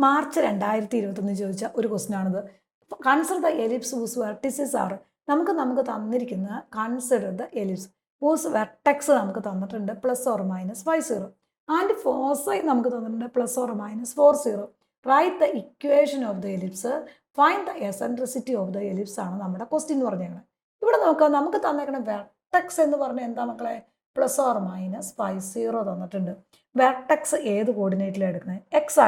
March 2021 ചോദിച്ച ഒരു question ആണിത്. Consider the ellipse whose vertices are. നമുക്ക് തന്നിരിക്കുന്ന consider the ellipse whose vertex നമുക്ക് തന്നിട്ടുണ്ട് +or-50 ആൻഡ് ഫോസൈ നമുക്ക് തന്നിട്ടുണ്ട് +or-40. Write the equation of the ellipse, find the eccentricity of the ellipse ആണ് നമ്മുടെ ക്വസ്റ്റ്യൻ എന്ന് പറഞ്ഞേക്കുന്നത്. ഇവിടെ നോക്കാം, നമുക്ക് തന്നേക്കുന്ന വെർട്ടെക്സ് എന്ന് പറഞ്ഞാൽ എന്താ മക്കളെ? +or-50 തന്നിട്ടുണ്ട്. വെർട്ടെക്സ് ഏത് കോർഡിനേറ്റിലാണ് എടുക്കുന്നത്? എക്സ്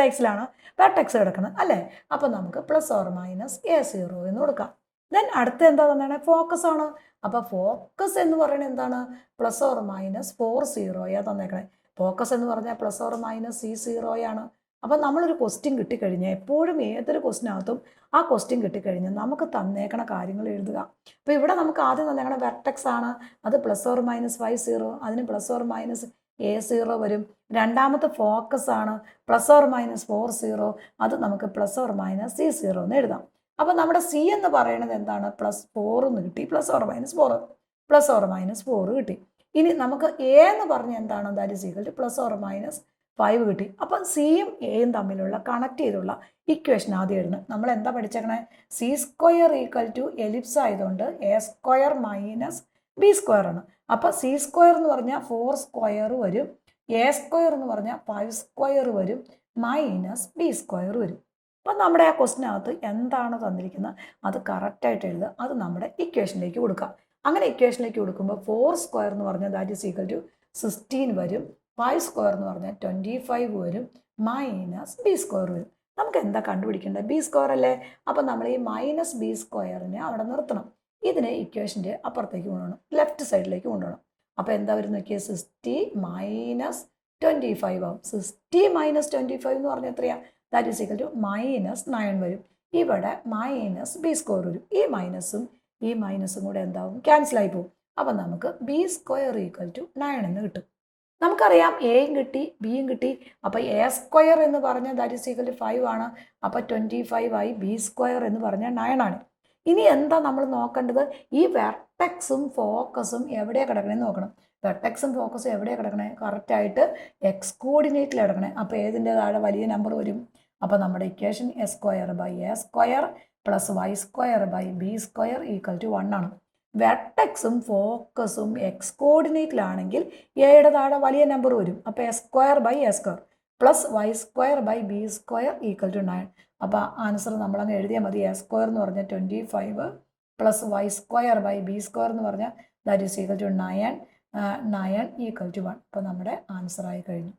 ആക്സിലാണ് വെർട്ടെക്സ് കിടക്കുന്നത് അല്ലേ? അപ്പം നമുക്ക് +or-A0 എന്ന് കൊടുക്കാം. ദെൻ അടുത്ത എന്താ തന്നെയാണ്? ഫോക്കസ് ആണ്. അപ്പോൾ ഫോക്കസ് എന്ന് പറയുന്നത് എന്താണ്? +or-40 തന്നേക്കണേ. ഫോക്കസ് എന്ന് പറഞ്ഞാൽ +or-C0 ആണ്. അപ്പം നമ്മളൊരു ക്വസ്റ്റ്യൻ കിട്ടിക്കഴിഞ്ഞാൽ എപ്പോഴും ഏതൊരു ക്വസ്റ്റിനകത്തും ആ ക്വസ്റ്റ്യൻ കിട്ടിക്കഴിഞ്ഞാൽ നമുക്ക് തന്നേക്കണ കാര്യങ്ങൾ എഴുതുക. അപ്പോൾ ഇവിടെ നമുക്ക് ആദ്യം തന്നേക്കണ വെർട്ടെക്സ് ആണ്, അത് +or-50, അതിന് +or-A0 വരും. രണ്ടാമത്തെ ഫോക്കസ് ആണ് +or-40, അത് നമുക്ക് +or-C0 എന്ന് എഴുതാം. അപ്പോൾ നമ്മുടെ സി എന്ന് പറയുന്നത് എന്താണ്? +4 എന്ന് കിട്ടി, +or-4 കിട്ടി. ഇനി നമുക്ക് എ എന്ന് പറഞ്ഞാൽ എന്താണ്? That is equal to +or-5 കിട്ടി. അപ്പം സിയും എയും തമ്മിലുള്ള കണക്ട് ചെയ്തുള്ള ഇക്വേഷൻ ആദ്യം എഴുതുന്നത്. നമ്മൾ എന്താ പഠിച്ചേക്കണേ? C² എലിപ്സ് ആയതുകൊണ്ട് A² - B² ആണ്. അപ്പോൾ C² എന്ന് പറഞ്ഞാൽ 4² വരും, A² എന്ന് പറഞ്ഞാൽ 5² വരും, -B² വരും. അപ്പം നമ്മുടെ ആ ക്വസ്റ്റിനകത്ത് എന്താണ് തന്നിരിക്കുന്നത് അത് കറക്റ്റായിട്ട് എഴുതുക. അത് നമ്മുടെ ഇക്വേഷനിലേക്ക് കൊടുക്കാം. അങ്ങനെ ഇക്വേഷനിലേക്ക് കൊടുക്കുമ്പോൾ 4² എന്ന് പറഞ്ഞാൽ ദാറ്റ് ഈസ് ഈക്വൽ ടു 16 വരും, 5² എന്ന് പറഞ്ഞാൽ 25 വരും, -B² വരും. നമുക്ക് എന്താ കണ്ടുപിടിക്കേണ്ടത്? B² അല്ലേ? അപ്പം നമ്മൾ ഈ -B² അവിടെ നിർത്തണം. ഇതിനെ ഇക്വേഷൻ്റെ അപ്പുറത്തേക്ക് കൊണ്ടുപോകണം, ലെഫ്റ്റ് സൈഡിലേക്ക് കൊണ്ടുപോകണം. അപ്പോൾ എന്താ വരും നോക്കിയാൽ 60 - 25 ആവും. 60 - 25 എന്ന് പറഞ്ഞാൽ എത്രയാണ്? ദാറ്റ് ഈസ് ഈക്വൽ ടു -9 വരും. ഇവിടെ -B² വരും. ഈ മൈനസും കൂടെ എന്താവും? ക്യാൻസലായി പോകും. അപ്പം നമുക്ക് B² = 9 എന്ന് കിട്ടും. നമുക്കറിയാം എയും കിട്ടി ബിയും കിട്ടി. അപ്പോൾ A² എന്ന് പറഞ്ഞാൽ ദാറ്റ് ഈസ് ഈക്വൽ ടു 5 ആണ്. അപ്പോൾ 25 ആയി. B² എന്ന് പറഞ്ഞാൽ 9 ആണ്. ഇനി എന്താ നമ്മൾ നോക്കേണ്ടത്? ഈ വെർട്ടെക്സും ഫോക്കസും എവിടെയാണ് കിടക്കണമെന്ന് നോക്കണം. വെർട്ടെക്സും ഫോക്കസും എവിടെയാണ് കിടക്കണേ? കറക്റ്റായിട്ട് എക്സ് കോർഡിനേറ്റിൽ കിടക്കണേ. അപ്പോൾ ഏതിൻ്റെ താഴെ വലിയ നമ്പർ വരും? അപ്പോൾ നമ്മുടെ ഇക്വേഷൻ A² + Y² / B² = 1 ആണ്. വെർട്ടെക്സും ഫോക്കസും എക്സ് കോർഡിനേറ്റിലാണെങ്കിൽ എയുടെ താഴെ വലിയ നമ്പർ വരും. അപ്പോൾ A² + Y² / B² = 9. അപ്പോൾ ആൻസർ നമ്മളങ്ങ് എഴുതിയാൽ മതി. A² എന്ന് പറഞ്ഞാൽ 25 + Y² / B² എന്ന് പറഞ്ഞാൽ ദാറ്റ് ഈസ് ഈക്വൽ ടു 9 = 1. അപ്പോൾ നമ്മുടെ ആൻസറായി കഴിഞ്ഞു.